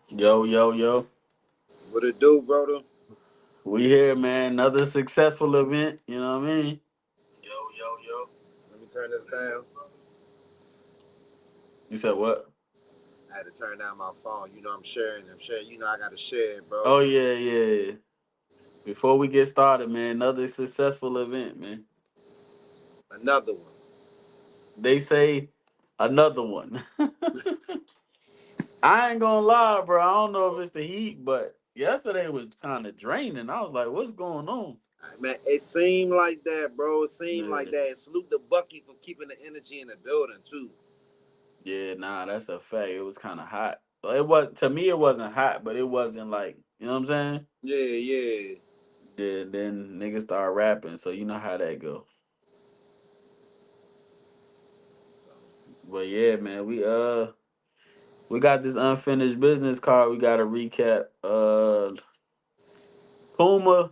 Yo, yo, yo. What it do, brother? We here, man. Another successful event. You know what I mean? Yo, yo, yo. Let me turn this down. You said what? I had to turn down my phone. You know I'm sharing. I'm sharing. You know I gotta share it, bro. Oh yeah, yeah. Before we get started, man, another successful event, man. Another one. They say another one. I ain't gonna lie, bro. I don't know if it's the heat, but yesterday was kind of draining. I was like, what's going on? Man, it seemed like that, bro. It seemed like Yeah. that. And salute the Bucky for keeping the energy in the building too. Yeah, nah, that's a fact. It was kind of hot. Well, it was to me. It wasn't hot, but it wasn't like you know what I'm saying. Yeah, yeah. Yeah, then niggas start rapping, so you know how that go. But yeah, man, we got this unfinished business card. We got to recap. Puma,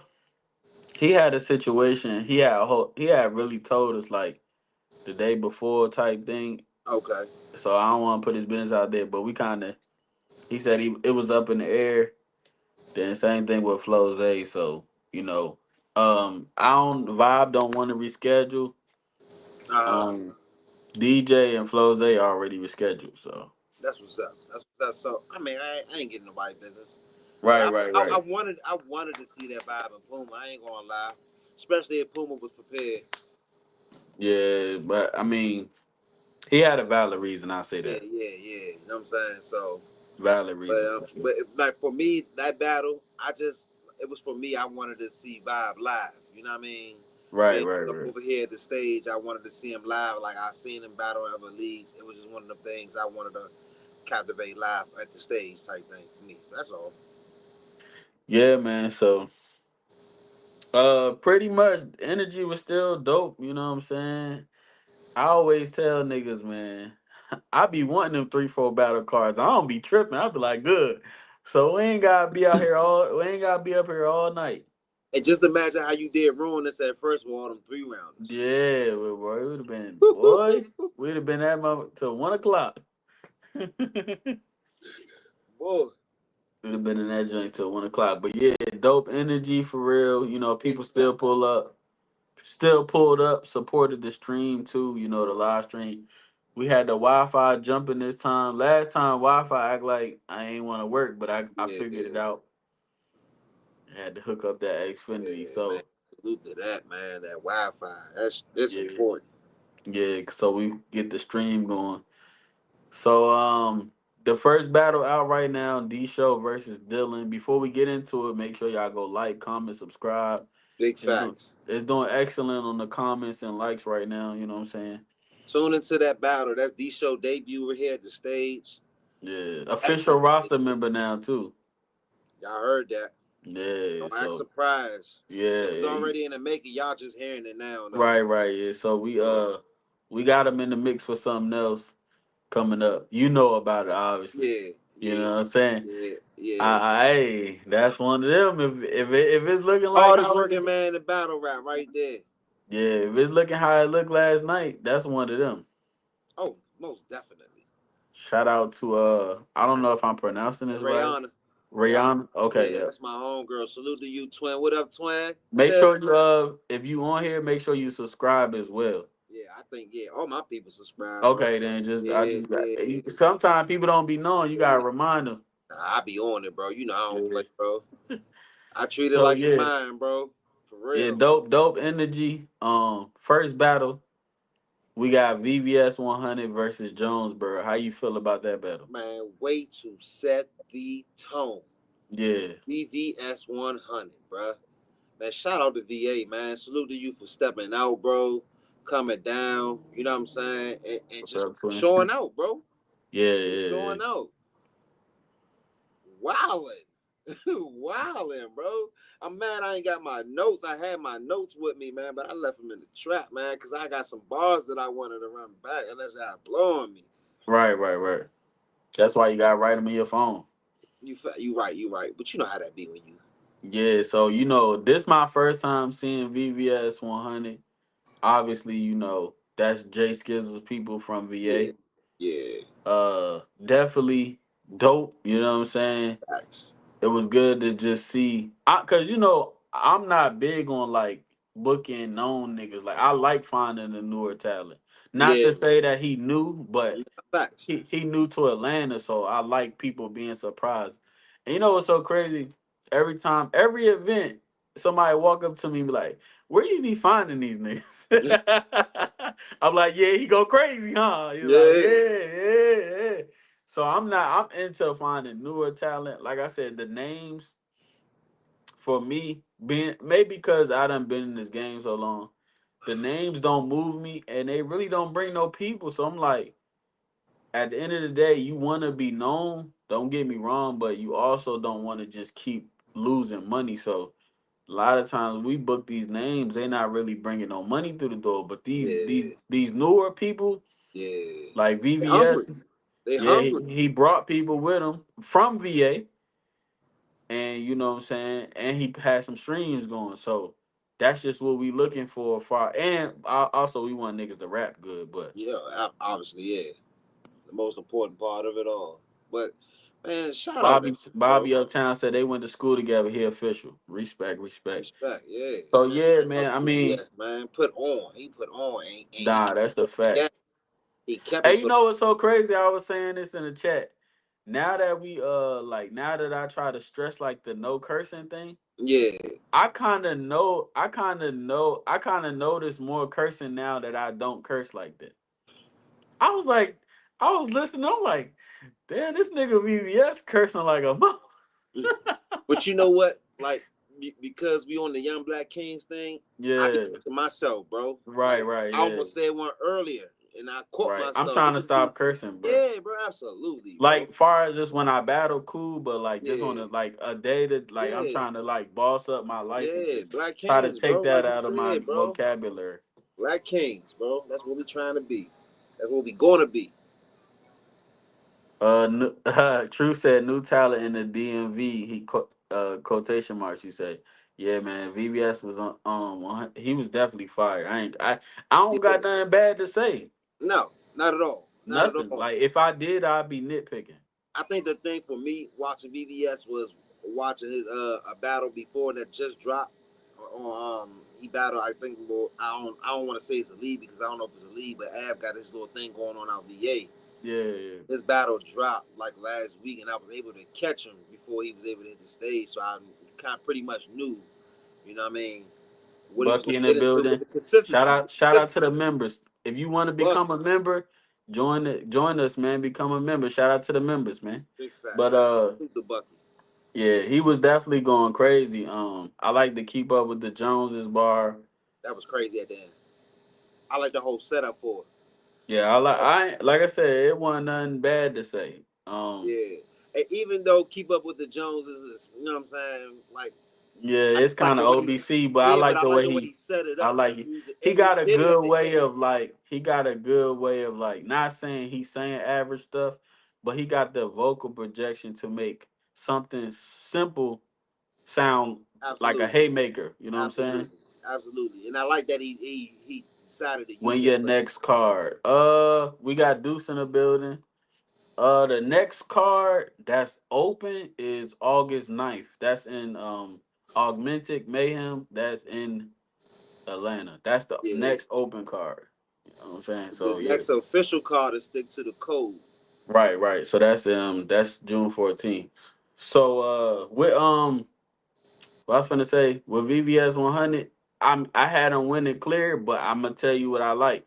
he had a situation. He had really told us like the day before type thing. Okay. So I don't want to put his business out there, but we kind of he said it was up in the air. Then same thing with Floze. So you know, I don't Vibe don't want to reschedule. Uh huh. Um, DJ and Floze already rescheduled. So That's what's up. That's what's up. So I mean, I ain't getting nobody business, but right, I, right, I right. wanted to see that vibe in Puma. I ain't gonna lie, especially if Puma was prepared. Yeah, but I mean, he had a valid reason. I say Yeah, that yeah, yeah. You know what I'm saying? So, valid reason for sure. but like for me, that battle, it was for me. I wanted to see Vibe live. You know what I mean? Right, Being right, up right. over here at the stage, I wanted to see him live. Like I seen him battle in other leagues. It was just one of the things I wanted to captivate live at the stage type thing for me. So that's all. Yeah, man. So, pretty much energy was still dope. You know what I'm saying? I always tell niggas, man, I be wanting them 3-4 battle cards. I don't be tripping. I be like, good. So we ain't gotta be up here all night. And just imagine how you did ruin this at first with all them three rounders. Yeah, boy, it would have been, boy, we'd have been at my till 1 o'clock. Boy, Would have been in that joint till 1 o'clock. But yeah, dope energy for real. You know, big people still fact. pull up, still pulled up, supported the stream too. You know, the live stream. We had the Wi-Fi jumping this time. Last time Wi-Fi act like I ain't want to work, but I figured it Yeah, out. I had to hook up that Xfinity. yeah, man. So Salute to that, man. That Wi-Fi. That's yeah, important. yeah. So we get the stream going. So the first battle out right now, D Show versus Dylan. Before we get into it, make sure y'all go like, comment, subscribe. Big facts. It's doing excellent on the comments and likes right now, you know what I'm saying? Tune into that battle. That's D Show debut. We're here at the stage. Yeah. Official Excellent. roster member now too. Y'all heard that. Yeah, Don't act so surprised. yeah, It was yeah, already in the making. Y'all just hearing it now, though. right, right, yeah. So So we got him in the mix for something else coming up. You know about it, obviously. yeah, You yeah, know what I'm saying? yeah, yeah. Hey, that's one of them. If it's looking like Hardest how it working man in battle rap right there. yeah, if it's looking how it looked last night, that's one of them. Oh, most definitely. Shout out to I don't know if I'm pronouncing this right. Rihanna. Rihanna. Rayon. Okay, Yeah, yeah. that's my homegirl. Salute to you, twin. What up, twin? Make Yeah. sure you if you on here, make sure you subscribe as well. Yeah, I think yeah, all my people subscribe, bro. Okay, then just I Yeah, just got. yeah, Sometimes people don't be knowing. You gotta yeah. remind them. Nah, I be on it, bro. You know I don't Yeah. play, bro. I treat it So like it's yeah, mine, bro. For yeah, real. dope energy. First battle we got VVS 100 versus Jonesboro. How you feel about that battle? Man, way to set the tone. Yeah, VVS 100, bro. Man, shout out to VA, man. Salute to you for stepping out, bro. Coming down, you know what I'm saying? And what's just up, twin? showing out, bro. Yeah, yeah, yeah. Showing out. Wildin'. Wildin', bro. I'm mad I ain't got my notes. I had my notes with me, man, but I left them in the trap, man, because I got some bars that I wanted to run back, and that's how blowing me. Right, right, right. That's why you gotta write them in your phone. You right, you right. But you know how that be when you. Yeah, so you know, this my first time seeing VVS 100. Obviously, you know, that's Jay Skizzle's people from Yeah, VA. yeah, Definitely dope. You know what I'm saying? Facts. It was good to just see, cause I'm not big on like booking known niggas. Like I like finding the newer talent. Not Yeah. to say that he knew, but Facts. he new to Atlanta, so I like people being surprised. And you know what's so crazy? Every time, every event, somebody walk up to me and be like, "Where you be finding these niggas?" I'm like, "Yeah, he go crazy, huh?" He's like, Yeah. yeah." So I'm into finding newer talent. Like I said, the names for me being maybe because I done been in this game so long, the names don't move me and they really don't bring no people. So I'm like, at the end of the day, you want to be known. Don't get me wrong, but you also don't want to just keep losing money. So a lot of times we book these names, they're not really bringing no money through the door. But Yeah. these newer people Yeah. like They hungry. VVS, They yeah, hungry. he brought people with him from VA, and you know what I'm saying, and he had some streams going. So that's just what we looking for. And also we want niggas to rap good, but. Yeah, obviously, yeah. The most important part of it all. But man, shout out to him, bro. Bobby Uptown said they went to school together. He official. Respect, respect. Respect, yeah. So Man, yeah, fuck man. I mean, BBS, man. Put on. He put on, and he nah, kept that's his a foot in the fact. gas. He kept Hey, his you foot. know what's so crazy? I was saying this in the chat. Now that we like now that I try to stress like the no cursing thing, Yeah. I kinda notice more cursing now that I don't curse like that. I was like, I was listening, I'm like, damn, this nigga VVS cursing like a mother. But you know what? Like, because we on the Young Black Kings thing, I be Yeah. to myself, bro. Right, Like, right, I yeah. almost said one earlier, and I caught Right. I'm myself. trying It to just be, stop cursing, bro. yeah, bro. Absolutely, bro. Like far as just when I battle, cool, but like just on Yeah, a day that like I'm yeah, trying to like boss up my life and yeah. just Black try to Kings, take bro. that Like you out of my said, bro. vocabulary. Black Kings, bro. That's what we trying to be. That's what we gonna be. True said new talent in the DMV. Quotation marks. You say, yeah, man. VVS was on. He was definitely fired. I don't Yeah. got nothing bad to say. No, not at all. Not at Nothing. all. Like if I did, I'd be nitpicking. I think the thing for me watching BBS was watching his a battle before that just dropped. He battled. I think I don't want to say it's a lead because I don't know if it's a lead, but Ab got his little thing going on out VA. Yeah, yeah. This battle dropped like last week, and I was able to catch him before he was able to hit the stage. So I kind of pretty much knew, you know what I mean, what he was going Bucky in to the get into with building. the consistency. Shout out to the Consistency. members. If you want to become Bucky, a member, join us, man. Become a member. Shout out to the members, man. big facts. But Salute the Bucky. yeah, he was definitely going crazy. I like to keep up with the Joneses bar. That was crazy at the end. I like the whole setup for it. Yeah, like I said, it wasn't nothing bad to say. Yeah. And even though Keep Up with the Joneses is, you know what I'm saying? Like, Yeah, I it's just like kind the of way he's, OBC, but I yeah, but like I the like way the way he set it I up. Like, like it. music, He and he got a hit it good at the way end. of like he got a good way of like not saying he's saying average stuff, but he got the vocal projection to make something simple sound like a Absolutely. haymaker. You know what I'm saying? Absolutely. Absolutely. And I like that he decided to When use that your for next card, we got Deuce in the building. The next card that's open is August 9th. That's in Augmented Mayhem. That's in Atlanta. That's the yeah. next open card. You know what I'm saying? The So yeah. next official card is stick to the code. Right, right. So that's June 14th. So with what I was gonna say with VVS 100, I had him winning clear, but I'm gonna tell you what I like.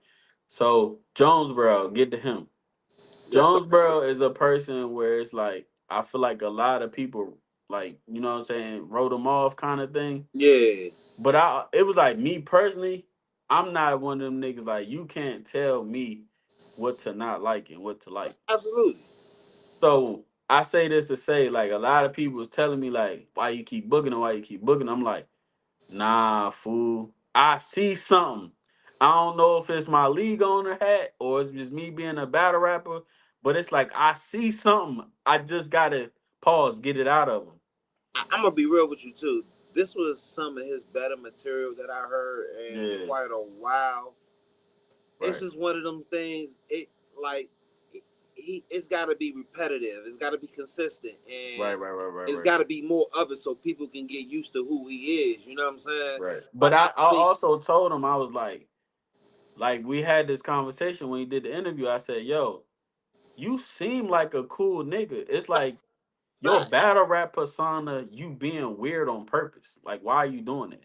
So Jonesboro, get to him. Yes, sir. Jonesboro is a person where it's like I feel like a lot of people like you know what I'm saying wrote him off kind of thing. Yeah. But it was like me personally, I'm not one of them niggas like you can't tell me what to not like and what to like. Absolutely. So I say this to say like a lot of people was telling me like why you keep booking and why you keep booking. I'm like, nah, fool. I see something. I don't know if it's my league owner hat or it's just me being a battle rapper, but it's like I see something. I just gotta pause, get it out of him. I'm gonna be real with you too. This was some of his better material that I heard in Yeah, quite a while. It's right. just one of them things. It like it's got to be repetitive. It's got to be consistent, Right, and right, right, right, it's right, got to be more of it so people can get used to who he is. You know what I'm saying? right. But Like I, I I think also told him, I was like we had this conversation when he did the interview. I said, "Yo, you seem like a cool nigga. It's like your facts. battle rap persona, you being weird on purpose. Like, why are you doing it?"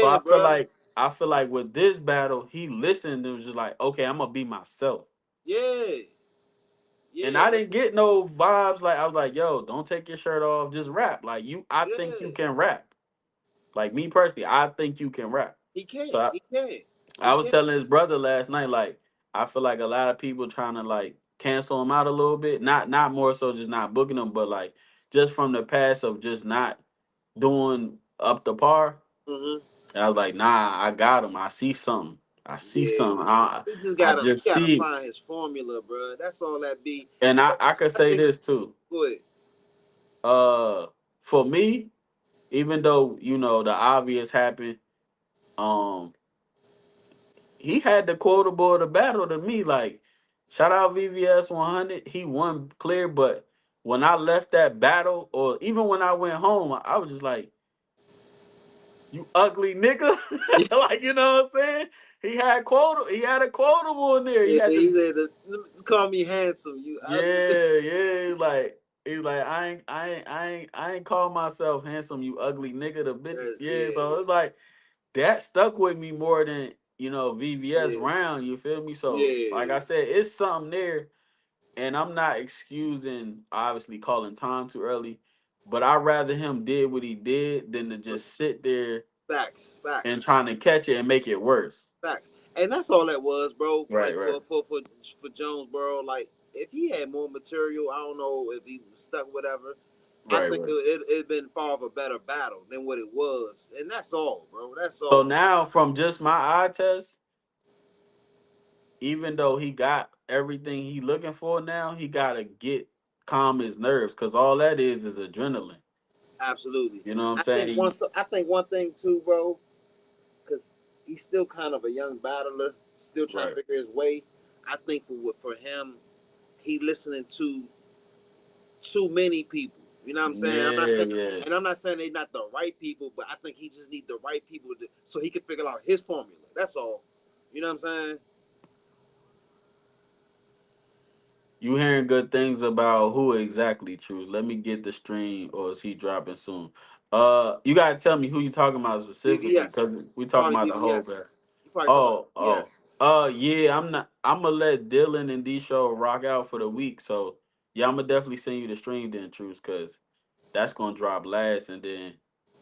So Yeah, bro. I feel like with this battle, he listened and was just like, "Okay, I'm gonna be myself." Yeah, And yeah, I didn't get no vibes. Like I was like, "Yo, don't take your shirt off, just rap." Like you, I think you yeah. can rap. Like me personally, I think you can rap. He So can. He can. He I was can. telling his brother last night, like I feel like a lot of people trying to like cancel him out a little bit. Not more so just not booking him, but like just from the past of just not doing up to par. Hmm. And I was like, nah, I got him. I see something. I see Yeah. something. He just I gotta just he gotta see it. find his formula, bro. That's all that be. And But I could I say think this too. go ahead. Uh, for me, even though the obvious happened, um, he had the quotable of the battle to me. Like, shout out VVS 100. He won clear, but when I left that battle, or even when I went home, I was just like, "You ugly nigga!" Like, you know what I'm saying? He had quota. He had a quotable in there. He Yeah, had he the said, "Call me handsome, you ugly." yeah, yeah. He's like, I ain't call myself handsome, you ugly nigga. The bitch, yeah. Yeah, So it's like that stuck with me more than VVS yeah, round. You feel me? So like I yeah. said, it's something there, and I'm not excusing obviously calling time too early, but I'd rather him did what he did than to But just sit there facts, and facts. trying to catch it and make it worse. Facts. And that's all that was, bro. Right, Like right, for Jonesboro, like if he had more material, I don't know if he was stuck, whatever. I right, think right. it'd been far of a better battle than what it was, and that's all, bro. That's So all. now from just my eye test, even though he got everything he looking for now, he gotta get calm his nerves because all that is adrenaline. Absolutely. You know what I'm saying? I think one thing too, bro, because he's still kind of a young battler, still trying to Right. figure his way. I think for him, he listening to too many people. You know what I'm saying? Yeah, yeah. I'm not saying they're not the right people, but I think he just need the right people so he can figure out his formula. That's all. You know what I'm saying? You hearing good things about who exactly, Truth? Let me get the stream, or is he dropping soon? You gotta tell me who you talking about specifically, VVS, because we talking probably about the whole VVS. guy. You probably talking about Oh, oh. VVS. Yeah, I'm not. I'm gonna let Dylan and D Show rock out for the week. So yeah, I'm gonna definitely send you the stream then, Truth, because that's gonna drop last, and then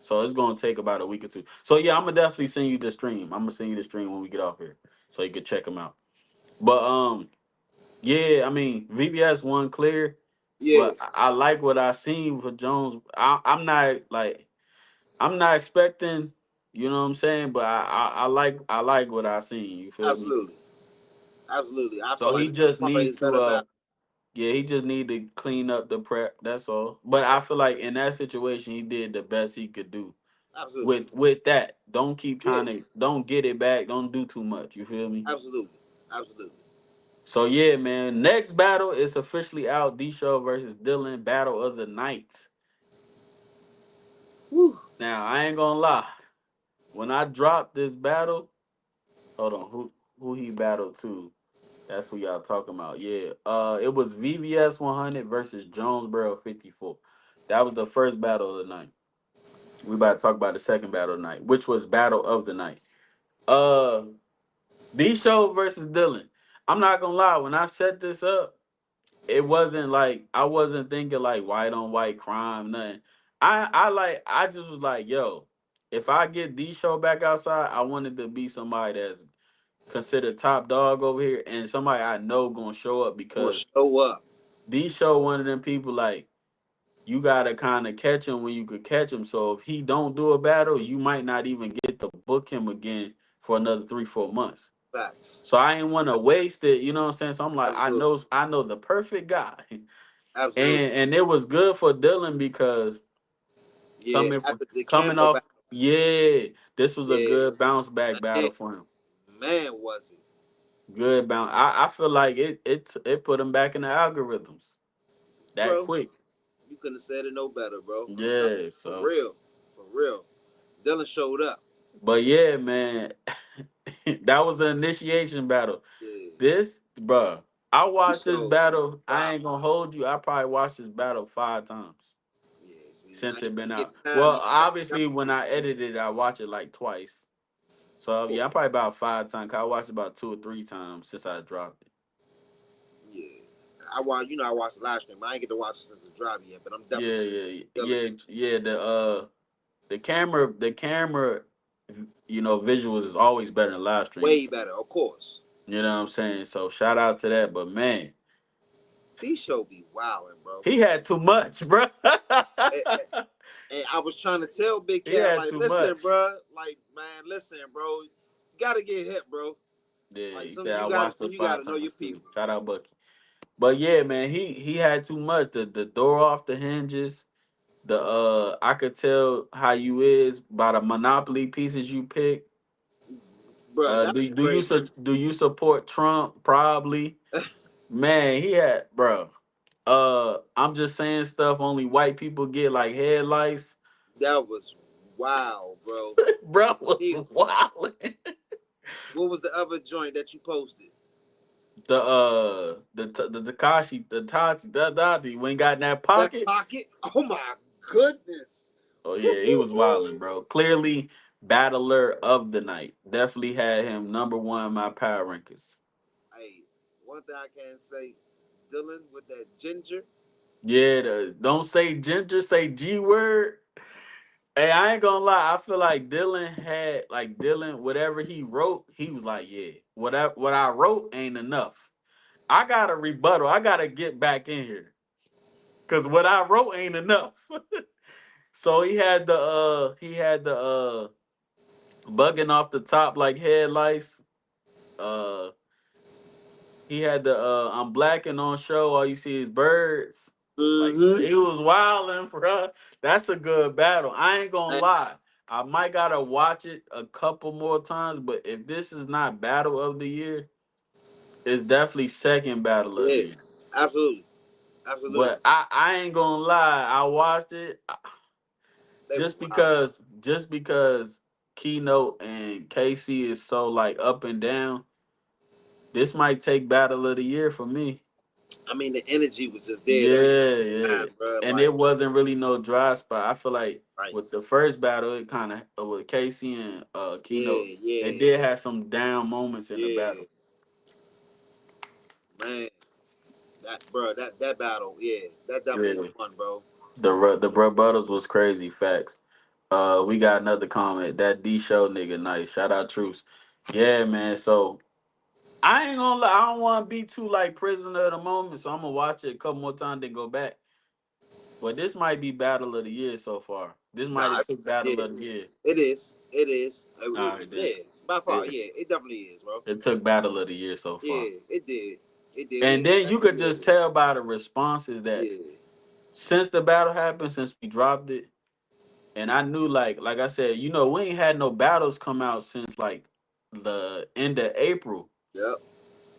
so it's gonna take about a week or two. So yeah, I'm gonna definitely send you the stream. I'm gonna send you the stream when we get off here, so you can check them out. But yeah, I mean VBS won clear, Yeah, but I like what I seen for Jones. I'm not expecting, you know what I'm saying, but I like what I seen. You feel me? absolutely, absolutely. I feel So like he this is just probably needs his to better battle. yeah, he just need to clean up the prep. That's all. But I feel like in that situation, he did the best he could do. Absolutely. With that, don't keep Yeah, trying to don't get it back. Don't do too much. You feel me? absolutely, absolutely. So yeah, man. Next battle is officially out. D Show versus Dylan. Battle of the night. Whew. Now I ain't gonna lie. When I dropped this battle, hold on, who he battled to? That's who y'all talking about. Yeah. It was VVS 100 versus Jonesboro 54. That was the first battle of the night. We about to talk about the second battle of the night, which was battle of the night. Uh D Show versus Dylan. I'm not gonna lie, when I set this up, it wasn't like I wasn't thinking like white on white crime, nothing. I just was like, yo, if I get D Show back outside, I wanted to be somebody that's considered top dog over here and somebody I know gonna show up Gonna because show up. D Show one of them people like you gotta kind of catch him when you could catch him. So if he don't do a battle, you might not even get to book him again for another 3 4 months. Facts. So I ain't want to waste it. You know what I'm saying? So I'm like, I Absolutely. know, I know the perfect guy, Absolutely. and it was good for Dylan because Yeah. coming from After the coming camo off, battle. yeah, this was a Yeah. good bounce back Man, battle for him. man was it. Good bounce. I feel like it put him back in the algorithms that bro. quick. You couldn't have said it no better, bro. I'm telling Yeah. you, So, for real. Dylan showed up. but yeah, man, that was the initiation battle. Yeah, This, bruh, I he watched this showed battle. I wow. ain't gonna hold you. I probably watched this battle 5 times Yeah, see, I since ain't it been get out. time. Well, You got obviously, when this, I edited it, I watch it like twice. So of yeah, I'm course. probably about 5 times. 'Cause I watched it about 2 or 3 times since I dropped it. Yeah, I watch. You know, I watched the live stream. I ain't get to watch it since the drop yet, but I'm Yeah, definitely yeah, yeah, diligent. yeah. The camera, visuals is always better than live stream. Way better, of course. You know what I'm saying? So shout out to that. But man, These show be wilding, bro. he had too much, bro. And, and I was trying to tell Big He Cat, had like, too listen, much. bro, like, man, listen, bro, you gotta get hit, bro. Yeah, Like, he said I watched some it you five gotta know your times too. people. Shout out Bucky. But yeah, man, he had too much. The door off the hinges. I could tell how you is by the monopoly pieces you pick. Bro, that's crazy. Do you support Trump? Probably. Man, he had bro. I'm just saying stuff only white people get like headlights. That was wow, bro. Bro was He, wild. what was the other joint that you posted? The Takashi the Tati the Dati when he got in that That pocket. pocket? Oh my goodness. Oh yeah, he was wilding, bro. Clearly battler of the night. Definitely had him number one in my power rankings. Hey, one thing I can say, Dylan with that ginger. Yeah, don't say ginger, say G word. Hey, I ain't gonna lie. I feel like Dylan, whatever he wrote, he was like, yeah, what I wrote ain't enough. I gotta rebuttal. I gotta get back in here. Cause what I wrote ain't enough. So he had the bugging off the top like headlights. Uh he had the I'm black and on show, all you see is birds. Like Mm-hmm. he was wilding, bro. That's a good battle. I ain't gonna And lie. I might gotta watch it a couple more times, but if this is not battle of the year, it's definitely second battle of the yeah, year. absolutely. Absolutely. But I ain't gonna lie. I watched it They was just wild. because Keynote and Casey is so like up and down. This might take battle of the year for me. I mean, the energy was just there that Yeah, yeah. time, bro. And it Like, wasn't really no dry spot. I feel like right. with the first battle, it kind of with Casey and Keynote, Yeah, they yeah, did have some down moments in the yeah. battle. Man, that battle, yeah, that definitely the Yeah, one, bro. the rebuttals was crazy. Facts. We got another comment. That D show nigga, nice. Shout out Truce. Yeah, man. So I ain't gonna lie. I don't want to be too like prisoner of the moment. So I'm gonna watch it a couple more times, then go back. But this might be battle of the year so far. This might Nah, have took battle yeah, of the year. it is, it is. All right, then. Yeah, by Yeah. far, yeah, it definitely is, bro. It took battle of the year so far. Yeah, it did, it did. We And ain't gonna then you have to could live just it. tell by the responses that Yeah, since the battle happened, since we dropped it, and I knew like I said, we ain't had no battles come out since like the end of April. yep.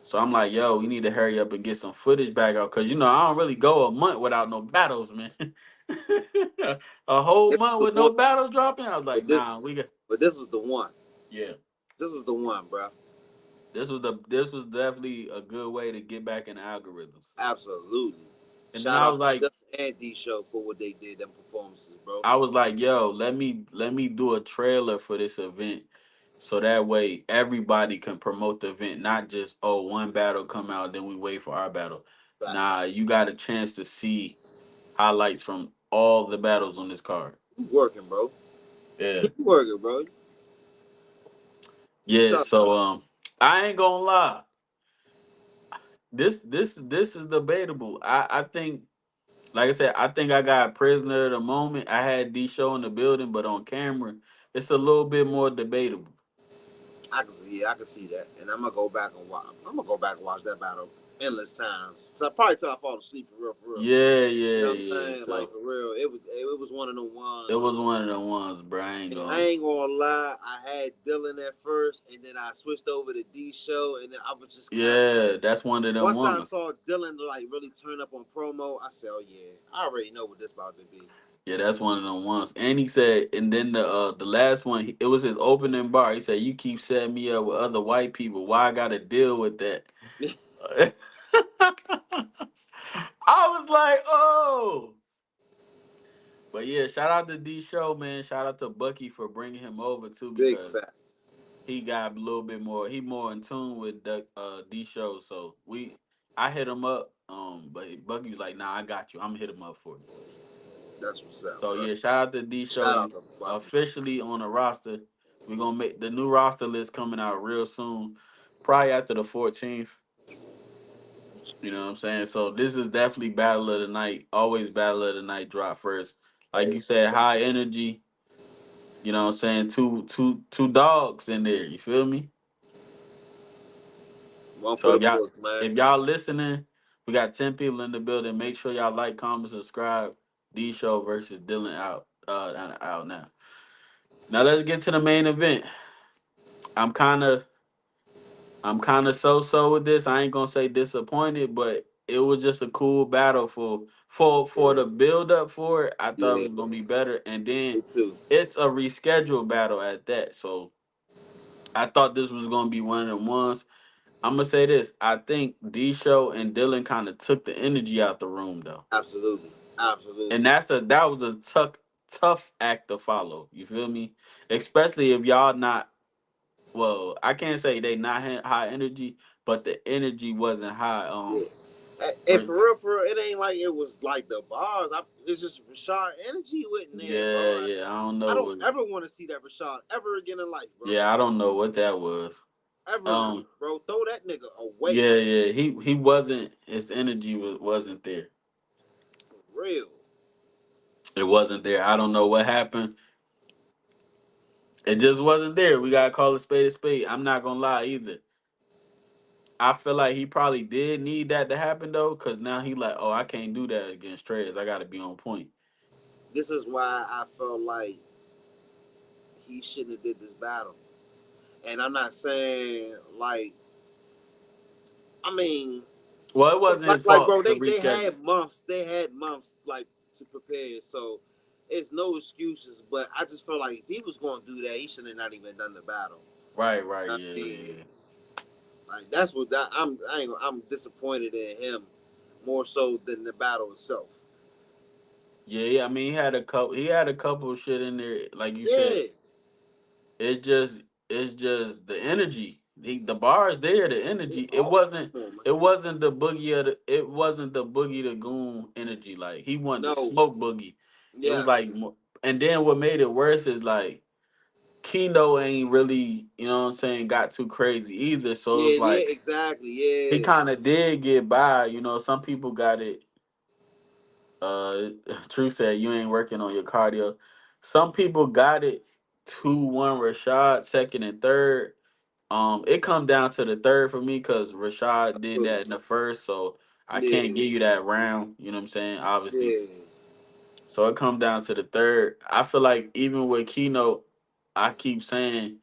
So I'm like, yo, we need to hurry up and get some footage back out. Cause I don't really go a month without no battles, man. A whole This month was with the one, no battles dropping. I was like, but this, nah, we got but this was the one. yeah. This was the one, bro. This was definitely a good way to get back in the algorithms. Absolutely. And then Shout I out was like, to Dylan and D Show for what they did, them performances, bro. yo, let me do a trailer for this event, so that way everybody can promote the event, not just one battle come out, then we wait for our battle. Facts. Nah, you got a chance to see highlights from all the battles on this card. You working, bro. Yeah, You working, bro. yeah. So, So I ain't gonna lie. This is debatable. I think, like I said, I think I got prisoner of the moment. I had D show in the building, but on camera, it's a little bit more debatable. I can see that, and I'm gonna go back and watch. I'm gonna go back and watch that battle. endless times. So probably till I fall asleep for real, for real. Yeah, You know yeah, what I'm yeah. saying? Like So for real, it was one of the it ones. was one of the ones, bro. I ain't And I going. ain't gonna lie, I had Dylan at first, and then I switched over to D Show, and then I was just kind of Yeah, that's one of them once I ones. saw Dylan like really turn up on promo, I said, "Oh yeah, I already know what this about to be." Yeah, that's one of them ones. And he said, and then the last one, it was his opening bar. He said, "You keep setting me up with other white people. Why I got to deal with that?" I was like, "Oh." But yeah, shout out to D Show, man. Shout out to Bucky for bringing him over too, Big because fat. he got a little bit more. He more in tune with D Show. So I hit him up. But Bucky was like, "Nah, I got you. I'm gonna hit him up for you." That's what's up, So bro. yeah, shout out to D Show. Shout out You to Bucky. officially on the roster. We're gonna make the new roster list coming out real soon, probably after the 14th. You know what I'm saying? So this is definitely battle of the night. Always battle of the night drop first. Like Hey, you said, high energy. You know what I'm saying? Two dogs in there. You feel me? one for So the book, man. if y'all listening, we got 10 people in the building. Make sure y'all like, comment, subscribe. D Show versus Dylan out now. Now let's get to the main event. I'm kind of I'm kind of so with this. I ain't gonna say disappointed, but it was just a cool battle for Yeah, the build up for it. I thought it yeah, was gonna be better, and then me too. it's a rescheduled battle at that. So I thought this was gonna be one of the ones. I'm gonna say this. I think D Show and Dylan kind of took the energy out the room though, Absolutely, and absolutely. that was a tough act to follow. You feel me? Especially if y'all not. Well, I can't say they not high energy, but the energy wasn't high. Yeah. And Re- for real, it ain't like it was like the bars. It's just Rashaad energy wasn't there, bro. yeah, yeah. I don't I know don't what. ever want to see that Rashaad ever again in life, bro. Yeah, I don't know what that was. Ever, Um, bro. Throw that nigga away, yeah, yeah. He wasn't. His energy wasn't there. for real. It wasn't there. I don't know what happened. It just wasn't there. We gotta call a spade a spade. I'm not gonna lie either. I feel like he probably did need that to happen though, because now he like, oh, I can't do that against Trez. I gotta be on point. This is why I felt like he shouldn't have did this battle. And I'm not saying like, I mean, Well, it wasn't his like, bro, fault to they reschedule. had months. They had months like to prepare. So it's no excuses. But I just felt like if he was going to do that, he should have not even done the battle. Right, right, I yeah, yeah, mean, yeah. like that's what that I'm disappointed in him more so than the battle itself. Yeah, yeah. I mean, he had a couple. He had a couple of shit in there, like you said. Yeah, It just, it's just the energy. The bar is there. The energy. It oh, wasn't. come on, man. It wasn't the boogie of the. It wasn't the boogie the goon energy. Like he wanted to No, smoke boogie. It was yes, like, and then what made it worse is like Keno ain't really, you know what I'm saying, got too crazy either. So it was yeah, yeah, like exactly, he yeah, kind of did get by. You know, some people got it. True said you ain't working on your cardio. Some people got it 2-1 Rashad, second and third. It come down to the third for me because Rashad did that absolutely, in the first, so I can't yeah, give you that round. You know what I'm saying? Obviously. yeah, So it come down to the third. I feel like even with Keynote, I keep saying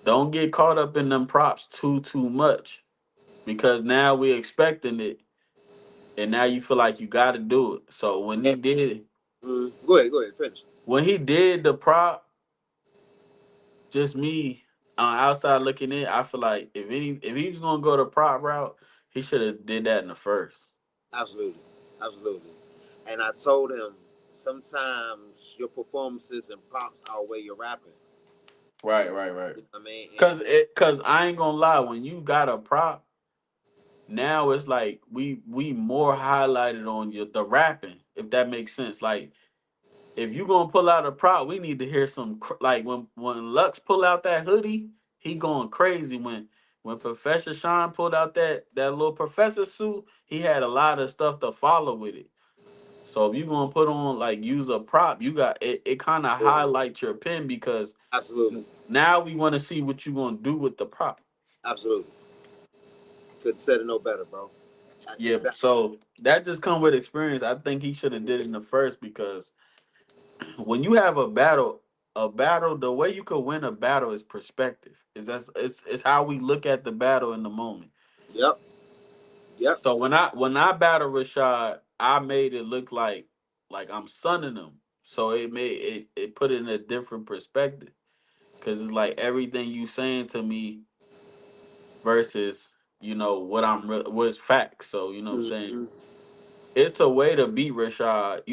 don't get caught up in them props too much because now we're expecting it, and now you feel like you got to do it. So and, go ahead, finish. when he did the prop, just me outside looking in, I feel like if he was gonna go the prop route, he should have did that in the first. Absolutely, absolutely. And I told him sometimes your performances and props outweigh your rapping. Right, right, right. You know what I mean? Cause I ain't gonna lie, when you got a prop, now it's like we more highlighted on the rapping, if that makes sense. Like if you gonna pull out a prop, we need to hear some like when Lux pull out that hoodie, he going crazy. When Professor Sean pulled out that little professor suit, he had a lot of stuff to follow with it. So if you gonna put on like use a prop, you got it. It kind of Yeah, highlights your pen because absolutely, now we want to see what you gonna do with the prop. absolutely. Couldn't said it no better, bro. Yeah, Exactly. so that just come with experience. I think he should have did it in the first because when you have a battle, the way you could win a battle is perspective. Is that's it's how we look at the battle in the moment. Yep. Yep. So when I battle Rashad, I made it look like I'm sunning him. So it put it in a different perspective because it's like everything you saying to me versus what's facts. So I'm saying Mm-hmm. it's a way to beat Rashad.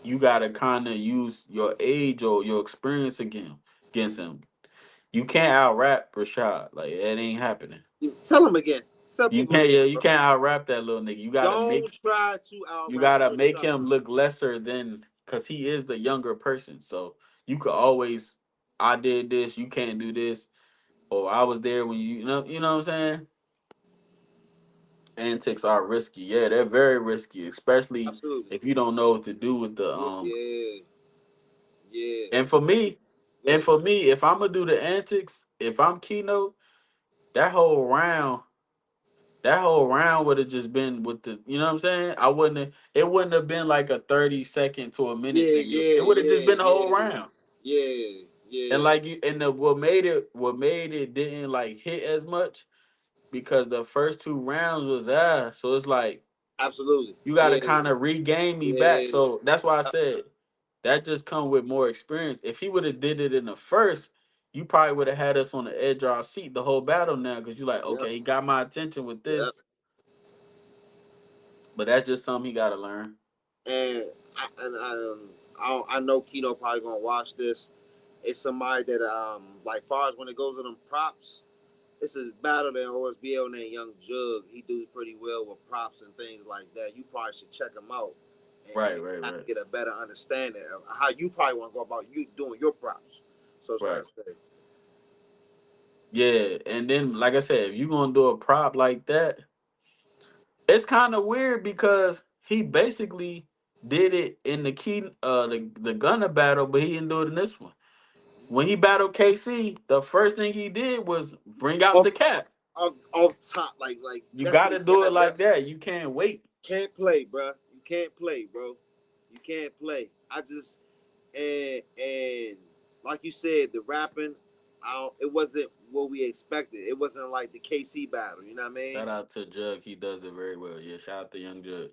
You gotta kind of use your age or your experience against him. You can't out rap Rashad. Like it ain't happening. Tell him again. Tell You people can't again, yeah, you bro. can't out rap that little nigga. Don't try to out You rap gotta make Rashad. him look lesser than because he is the younger person. So you could always I did this, you can't do this, or I was there when you know what I'm saying? Antics are risky. Yeah, they're very risky, especially Absolutely. if you don't know what to do with the Yeah. Yeah. Yeah. and for And me, go ahead. if I'm gonna do the antics, if I'm keynote, that whole round, that whole round would have just been with the you know what I'm saying? It wouldn't have been like a 30-second to a minute Yeah. thing. It Yeah. would have just Yeah. been the whole Yeah. round. Yeah. And Yeah. like you and what made it didn't like hit as much because the first two rounds was ass. So it's like Absolutely. you got to Yeah. kind of regain me back. Yeah. So that's why I said that just come with more experience. If he would have did it in the first, you probably would have had us on the edge of our seat the whole battle now because you like, Yep. okay, he got my attention with Yep. this, but that's just something he got to learn. And I know Kino probably gonna watch this. It's somebody that like far as when it goes to them props, it's a battle that OSBL named Young Jug. He do pretty well with props and things like that. You probably should check him out Right, and right, kind of right, get a better understanding of how you probably want to go about you doing your props. So it's trying right. to say, Yeah, and then like I said, if you gonna do a prop like that, it's kind of weird because he basically did it in the Gunner battle, but he didn't do it in this one. When he battled KC, the first thing he did was bring out the off cap. off top, like You that's got what to he do it got. Yep. like that. You can't wait. Can't play, bro. You can't play, bro. You can't play. I just and like you said, the rapping, it wasn't what we expected. It wasn't like the KC battle. You know what I mean? Shout out to Jug. He does it very well. Yeah, shout out to Young Jug.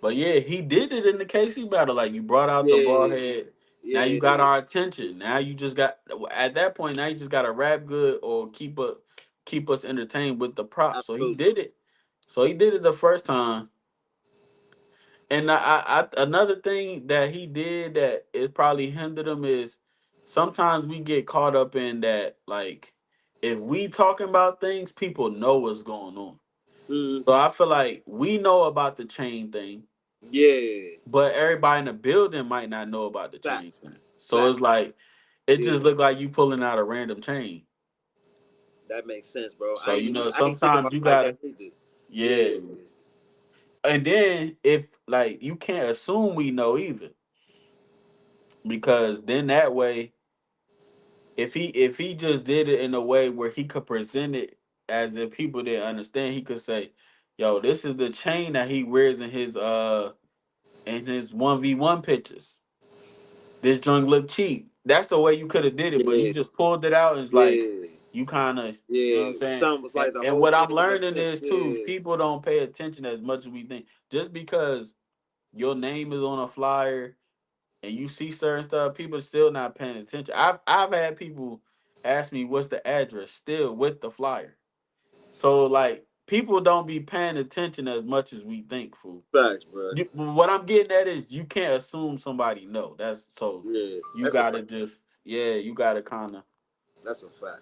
But yeah, he did it in the KC battle. Like you brought out the ball Yeah, head. Now you got yeah, our attention. Now you just got at that point. Now you just got to rap good or keep us entertained with the prop. So he absolutely. did it. So he did it the first time. And another thing that he did that it probably hindered him is sometimes we get caught up in that like if we talking about things, people know what's going on. Mm, So I feel like we know about the chain thing, yeah, but everybody in the building might not know about the chain facts, thing. So facts. it's like it Yeah, just looked like you pulling out a random chain. that makes sense, bro. So I ain't think about sometimes you it like that gotta either. yeah. Yeah, And then if like you can't assume we know either because then that way if he just did it in a way where he could present it as if people didn't understand, he could say, "Yo, this is the chain that he wears in his 1v1 pictures. This junk look cheap." That's the way you could have did it, but you yeah, just pulled it out. And it's like yeah, you kind of, you know what yeah. I'm saying. Some was And, like the and whole what chain I'm was a learning fence. is too, Yeah, people don't pay attention as much as we think. Just because your name is on a flyer and you see certain stuff, people still not paying attention. I've had people ask me what's the address still with the flyer. So like people don't be paying attention as much as we think, fool. facts, bro. What I'm getting at is you can't assume somebody know. That's so Yeah, you that's a gotta fact. just yeah, you gotta kinda That's a fact.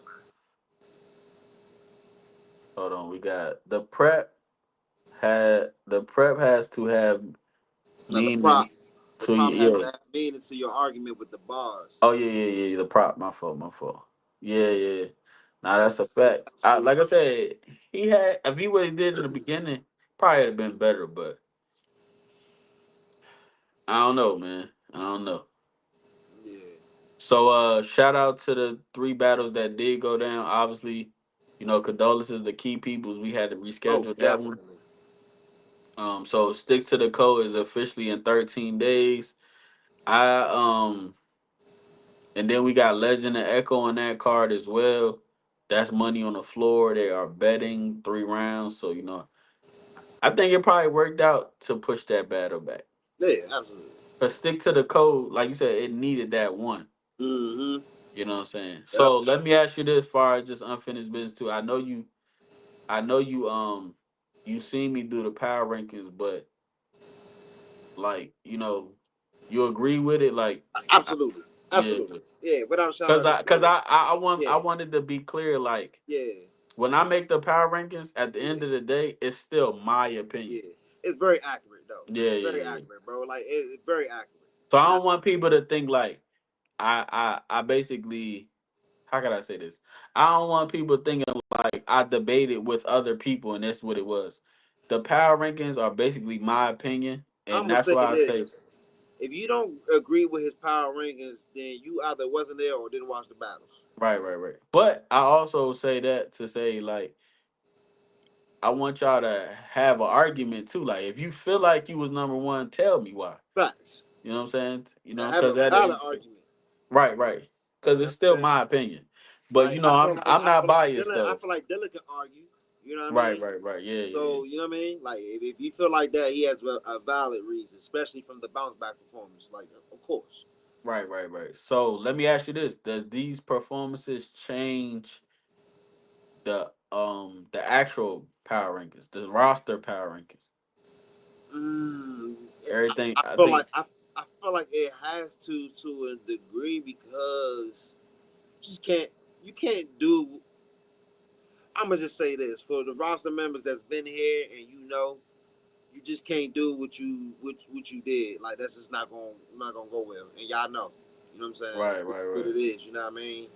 hold on. We got the prep has to have Now meaning the to prop you. has Yeah. to have meaning to your argument with the bars. Oh yeah, yeah, yeah. The prop, my fault, my fault. Yeah, yeah. Nah, That that's a makes sense. fact. Absolutely. Like I said, he had if he would have did in the beginning, probably have been better. But I don't know, man. I don't know. Yeah. So shout out to the three battles that did go down. Obviously, condolences to key peoples. We had to Most reschedule that one. definitely. So stick to the code is officially in 13 days. I And then we got Legend and Echo on that card as well. That's money on the floor. They are betting 3 rounds. So, I think it probably worked out to push that battle back. Yeah, absolutely. But stick to the code. Like you said, it needed that one. Mm-hmm. You know what I'm saying? Yep. So let me ask you this far as just unfinished business too. I know you seen me do the power rankings, but like, you agree with it, like I, Absolutely. yeah. Absolutely. Yeah, without a shadow Cause of a I cause doubt. I Yeah. wanted to be clear, like Yeah. when I make the power rankings, at the Yeah. end of the day, it's still my opinion. Yeah. It's very accurate though. Yeah, Very yeah, yeah. accurate, bro. Like it's very accurate. So I And I don't want people to think like I basically, how can I say this? I don't want people thinking like I debated with other people and that's what it was. The power rankings are basically my opinion, I'm and gonna that's say why I this. say If you don't agree with his power rankings, then you either wasn't there or didn't watch the battles. right, right, right. But I also say that to say like I want y'all to have an argument too. Like if you feel like you was number one, tell me why. Facts. You know what I'm saying? And have a Because at the valid end, argument. right, right. Because You know it's what still I'm saying? my opinion. But Right? I'm not biased I though. feel like Dylan can argue. You know what I Right, mean? right, right. Yeah, yeah, yeah. So you know what I mean? Like if you feel like that, he has a valid reason, especially from the bounce back performance. Like of course. Right, right, right. So let me ask you this: does these performances change the actual power rankings, the roster power rankings? Mm, Everything. I I feel like think. I feel like it has to a degree because you just can't you can't do. I'm gonna just say this for the roster members that's been here and you just can't do what you did. Like that's just not gonna go well. And y'all know. You know what I'm saying? Right, It's right, what right. it is, you know what I mean?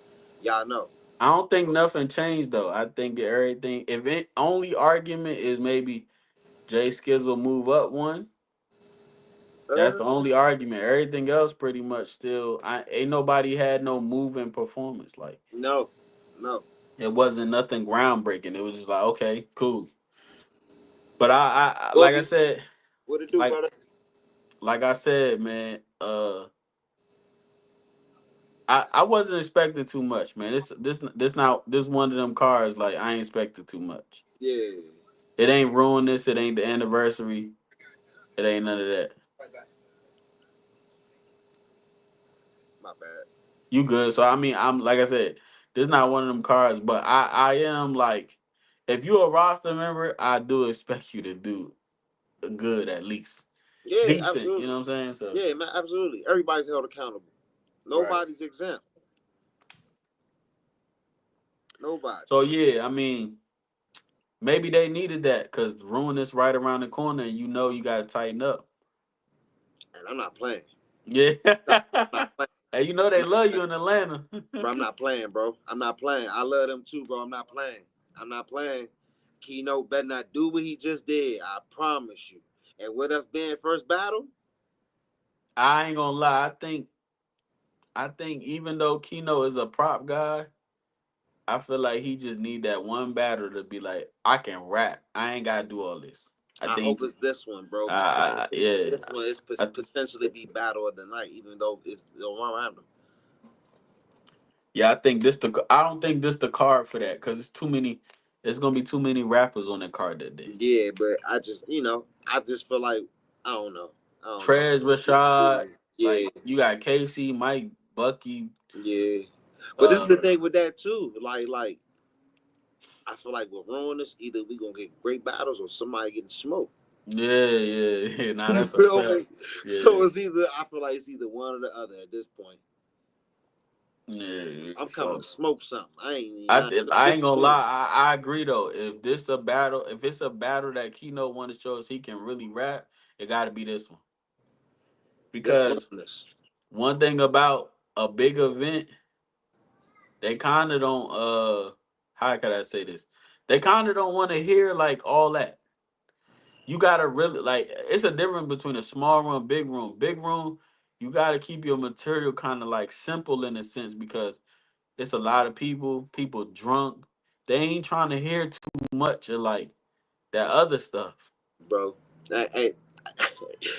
Y'all know. I don't think nothing changed though. I think everything. If it only argument is maybe Jay Skizzle move up one, that's the Uh, only argument. Everything else pretty much still. I ain't nobody had no moving performance. Like no. No. it wasn't nothing groundbreaking. It was just like okay, cool. But like I Wolfie, said, what it do, like brother? like I said, man. I wasn't expecting too much, man. This one of them cars. Like I ain't expected too much. Yeah. It ain't ruined this. It ain't the anniversary. It ain't none of that. My bad. You good? So I mean, I'm like I said, this not one of them cars, but I am like, if you a roster member, I do expect you to do good at least, Yeah, decent. You absolutely. know what I'm saying? So Yeah, man, absolutely. Everybody's held accountable. right. Nobody's exempt. Nobody. So yeah, I mean, maybe they needed that because ruin is right around the corner, and you got to tighten up. And I'm not playing. Yeah, I'm not playing. and I'm they not love playing. you in Atlanta. Bro, I'm not playing, bro. I'm not playing. I love them too, bro. I'm not playing. I'm not playing. Keno better not do what he just did. I promise you. And with us being first battle, I ain't gonna lie. I think even though Keno is a prop guy, I feel like he just need that one battle to be like, I can rap. I ain't gotta do all this. I I hope think, it's this one, bro, because yeah, this one is I, potentially be battle of the night, even though it's around him. yeah. I think this the. I don't think this the card for that because it's too many. It's gonna be too many rappers on that card that day. Yeah, but I just feel like I don't know. I don't know. Trez, Rashad, Yeah, like you got Casey, Mike, Bucky. yeah. But this is the Uh, thing with that too. Like I feel like with Ruinous, either we gonna get great battles or somebody getting smoked. yeah, yeah, yeah. Nah, You that's a feel fact. me? So Yeah, it's either I feel like it's either one or the other at this point. yeah. I'm coming to So. smoke something. I ain't even lying. I This ain't gonna point. lie. I agree though. If it's a battle that Keno want to show us he can really rap, it got to be this one. This Because wilderness. one thing about a big event, they kind of don't. How can I say this? They kind of don't want to hear like all that. You gotta really like. It's a difference between a small room, big room. Big room, you gotta keep your material kind of like simple in a sense because it's a lot of people drunk. they ain't trying to hear too much of like that other stuff. bro. Hey,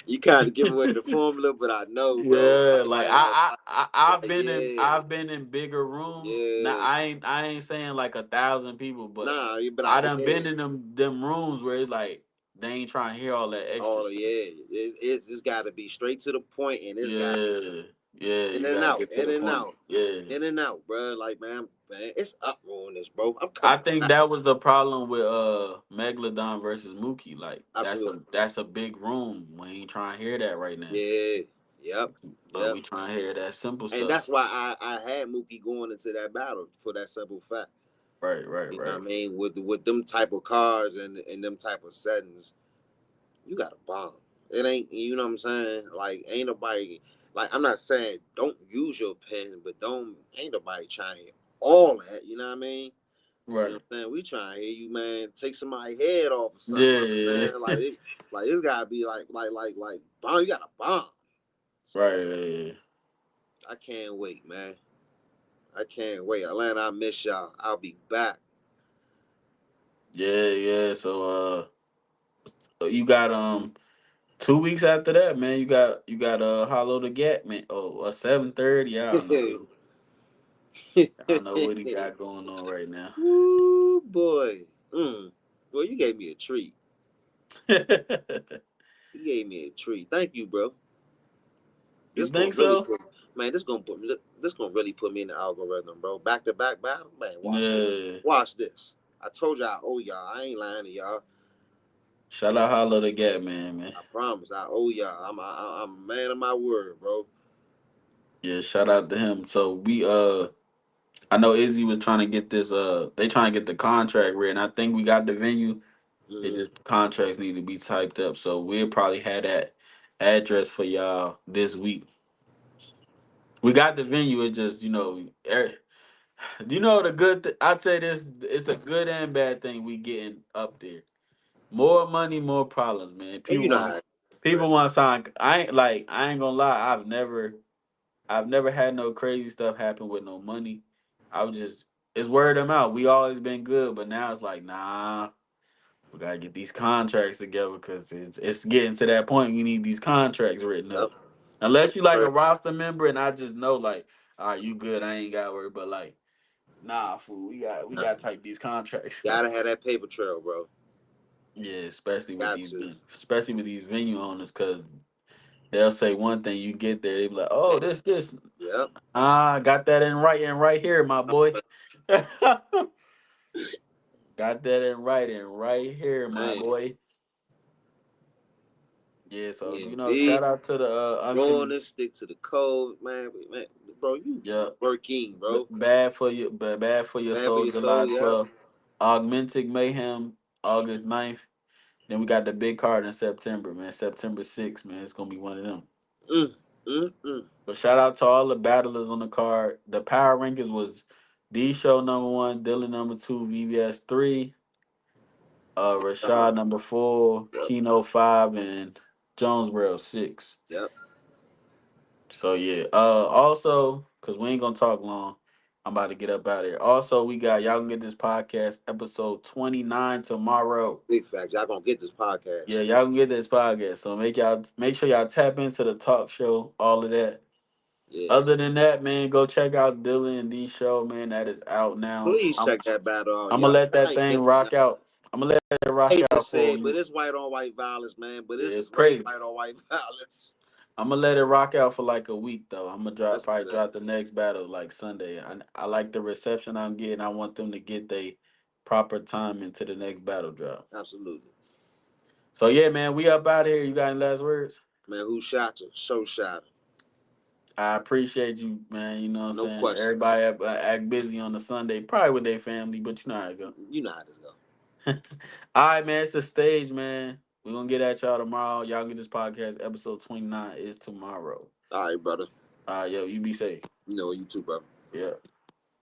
you kind of give away the formula, but I know, bro. Yeah, like I've been in Yeah, bigger rooms. Now yeah. I ain't saying like 1,000 people, but Nah, but I I done yeah. been in them rooms where it's like they ain't trying to hear all that extra All stuff. yeah, it's just got to be straight to the point, and it's got Yeah, yeah, in you and gotta out, get to in the and point. out, Yeah, in and out, bro. Like man, it's up on this, bro. I'm I coming think back. that was the problem with Megalodon versus Mookie. Like Absolutely, that's a big room. We ain't trying to hear that right now. yeah, yep, But yep. we trying to hear that simple And stuff. that's why I had Mookie going into that battle for that simple fact. Right, right, You know right, what I mean? With them type of cars and them type of settings, you got a bomb. It ain't, you know what I'm saying? Like, ain't nobody, like, I'm not saying don't use your pen, but ain't nobody trying to hit all that, you know what I mean? You know right. what I'm saying? We trying to hear you, man, take somebody's head off or something. Yeah, You know yeah, what I'm yeah. saying? Like it's gotta be like, bomb, you got a bomb. So, Right, yeah, yeah. I can't wait, man. I can't wait. Atlanta, I miss y'all. I'll be back. Yeah, yeah. You got 2 weeks after that, man. You got Hollow the Gap, man. Oh, 7:30. I don't know what he got going on right now. Woo, boy. Boy, you gave me a treat. You gave me a treat. Thank you, bro. You This gonna think really so? put man. This gonna really put me in the algorithm, bro. Back to back battle, man. Watch this. Yeah. Watch this. I told y'all I owe y'all. I ain't lying to y'all. Shout out Hollow the Gap, man. I promise. I owe y'all. I'm a man of my word, bro. Yeah, shout out to him. So I know Izzy was trying to get this they trying to get the contract written. I think we got the venue. It Mm-hmm. just the contracts need to be typed up. So we'll probably have that address for y'all this week. We got the venue. It just, you know the I'd say this. It's a good and bad thing. We getting up there. More money, more problems, man. And you know how, it is, bro. People want to sign. I ain't gonna lie. I've never had no crazy stuff happen with no money. I was just it's word of mouth. We always been good, but now it's like nah. We gotta get these contracts together because it's getting to that point. We need these contracts written Yep. up. Unless you like Bro, a roster member, and I just know like, all right, you good. I ain't got to worry. But like, nah, fool, we nah, got to type these contracts up. gotta have that paper trail, bro. Yeah, Got to. especially with these venue owners, because they'll say one thing, you get there, they be like, oh, Hey, this. yep. Ah, got that in writing right here, my boy. got that in writing right here, my Man, boy. Yeah, so being shout big, out to the going to stick to the code, man, bro. You yeah, working, bro. bad for your Bad for soul, your July soul, yep. 12th. Augmented Mayhem, August 9th. Then we got the big card in September, man. September 6th, man. It's gonna be one of them. Mm, mm. But shout out to all the battlers on the card. The power rankings was D Show #1, Dylan #2, VVS 3, Uh, Rashaad #4, yep, Keno 5, and Jonesboro 6. yep. So yeah. Also, cause we ain't gonna talk long. I'm about to get up out of here. Also, we got y'all can get this podcast episode 29 tomorrow. Big fact. Y'all gonna get this Yeah, podcast. y'all can get this podcast. So make sure y'all tap into the talk show, all of that. Yeah. Other than that, man, go check out Dylan and D show, man. That is out now. Please check that battle out, I'm gonna y'all. let Y'all that ain't thing missing rock nothing. out. I'm gonna let it rock I hate to out for say it, you. but it's white on white violence, man. But Yeah, it's it's great crazy. white on white violence. I'm gonna let it rock out for like a week though. I'm gonna That's probably good. drop the next battle like Sunday. I like the reception I'm getting. I want them to get the proper time into the next battle drop. Absolutely. So yeah, man, we up out of here. You got any last words? Man, who shot you? Show shot. I appreciate you, man. You know what I'm No saying? question. Everybody act busy on the Sunday, probably with their family, but you know how it go. You know how this go. All right, man. It's the stage, man. We're gonna get at y'all tomorrow. Y'all get this podcast. Episode 29 is tomorrow. All right, brother. Yo, you be safe. You know you too, brother. Yeah.